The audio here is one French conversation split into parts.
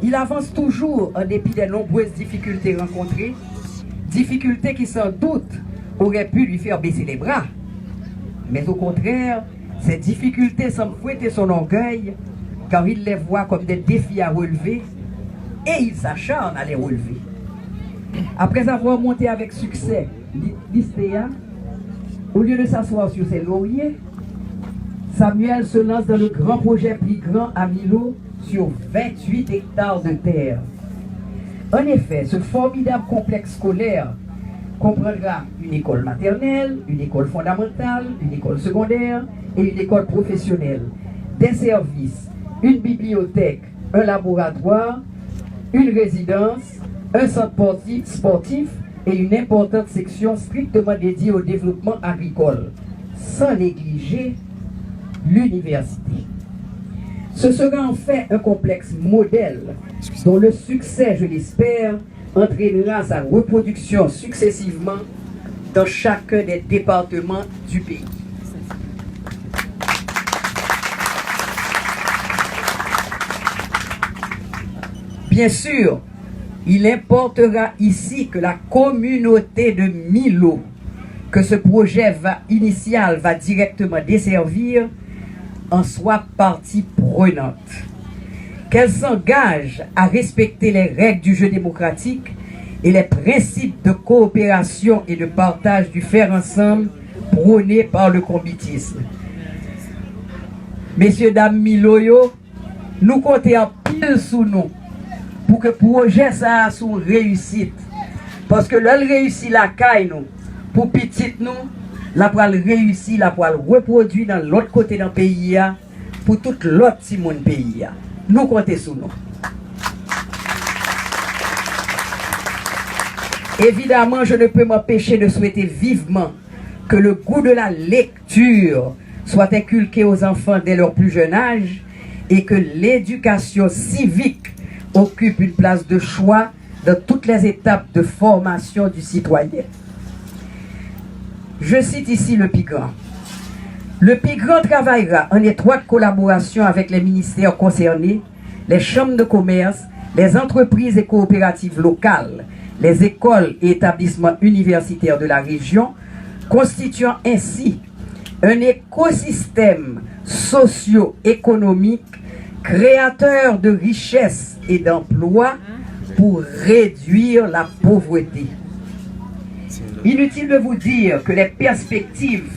Il avance toujours en dépit des nombreuses difficultés rencontrées, difficultés qui sans doute auraient pu lui faire baisser les bras. Mais au contraire, ces difficultés semblent fouetter son orgueil, car il les voit comme des défis à relever, et il s'acharne à les relever. Après avoir monté avec succès l'Istéa, au lieu de s'asseoir sur ses lauriers, Samuel se lance dans le grand projet plus grand à Milo sur 28 hectares de terre. En effet, ce formidable complexe scolaire comprendra une école maternelle, une école fondamentale, une école secondaire et une école professionnelle, des services, une bibliothèque, un laboratoire, une résidence, un centre sportif et une importante section strictement dédiée au développement agricole, sans négliger l'université. Ce sera en fait un complexe modèle dont le succès, je l'espère, entraînera sa reproduction successivement dans chacun des départements du pays. Bien sûr, il importera ici que la communauté de Milo, que ce projet initial va directement desservir, en soit partie prenante. Qu'elle s'engage à respecter les règles du jeu démocratique et les principes de coopération et de partage du faire ensemble prônés par le combitisme. Messieurs, dames, Miloyo, nous comptons en pile sous nous pour que le projet ça soit réussite. Parce que l'on réussit la caille nous, pour petite nous, la poêle réussit, la poêle reproduit dans l'autre côté d'un pays, pour tout l'autre Simon pays. Nous comptons sur nous. Évidemment, je ne peux m'empêcher de souhaiter vivement que le goût de la lecture soit inculqué aux enfants dès leur plus jeune âge et que l'éducation civique occupe une place de choix dans toutes les étapes de formation du citoyen. Je cite ici le PIGRAN. Le PIGRAN travaillera en étroite collaboration avec les ministères concernés, les chambres de commerce, les entreprises et coopératives locales, les écoles et établissements universitaires de la région, constituant ainsi un écosystème socio-économique créateur de richesses et d'emplois pour réduire la pauvreté. Inutile de vous dire que les perspectives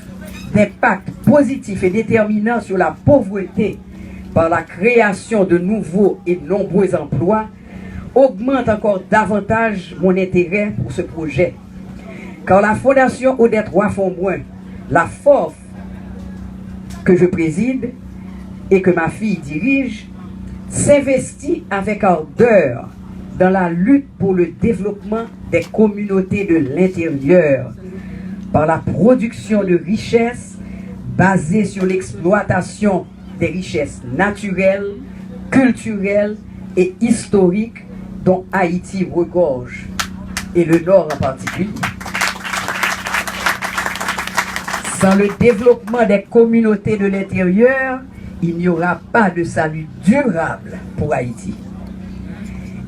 d'impact positif et déterminant sur la pauvreté par la création de nouveaux et nombreux emplois augmentent encore davantage mon intérêt pour ce projet. Car la Fondation Odette Roy-Fonbrun, la FORF que je préside et que ma fille dirige, s'investit avec ardeur dans la lutte pour le développement des communautés de l'intérieur, par la production de richesses basées sur l'exploitation des richesses naturelles, culturelles et historiques dont Haïti regorge, et le Nord en particulier. Sans le développement des communautés de l'intérieur, il n'y aura pas de salut durable pour Haïti.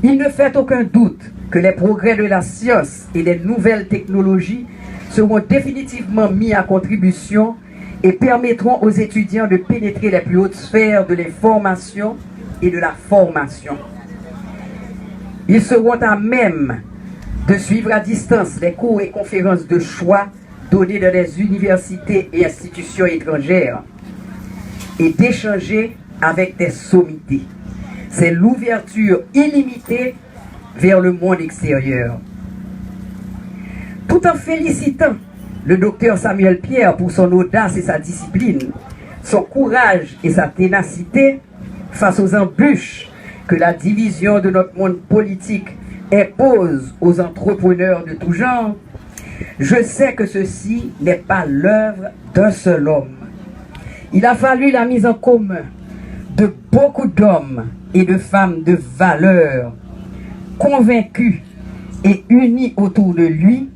Il ne fait aucun doute que les progrès de la science et les nouvelles technologies seront définitivement mis à contribution et permettront aux étudiants de pénétrer les plus hautes sphères de l'information et de la formation. Ils seront à même de suivre à distance les cours et conférences de choix donnés dans les universités et institutions étrangères et d'échanger avec des sommités. C'est l'ouverture illimitée vers le monde extérieur. Tout en félicitant le docteur Samuel Pierre pour son audace et sa discipline, son courage et sa ténacité face aux embûches que la division de notre monde politique impose aux entrepreneurs de tout genre, je sais que ceci n'est pas l'œuvre d'un seul homme. Il a fallu la mise en commun de beaucoup d'hommes et de femmes de valeur, convaincus et unis autour de lui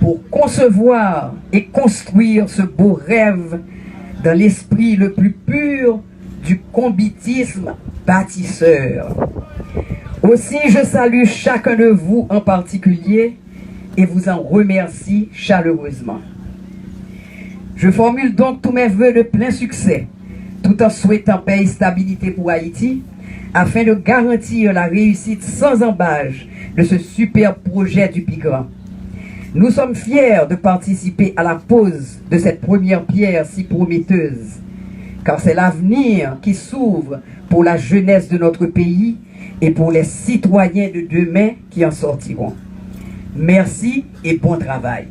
pour concevoir et construire ce beau rêve dans l'esprit le plus pur du combitisme bâtisseur. Aussi, je salue chacun de vous en particulier et vous en remercie chaleureusement. Je formule donc tous mes vœux de plein succès, tout en souhaitant paix et stabilité pour Haïti, afin de garantir la réussite sans embâche de ce super projet du Pigrand. Nous sommes fiers de participer à la pose de cette première pierre si prometteuse, car c'est l'avenir qui s'ouvre pour la jeunesse de notre pays et pour les citoyens de demain qui en sortiront. Merci et bon travail.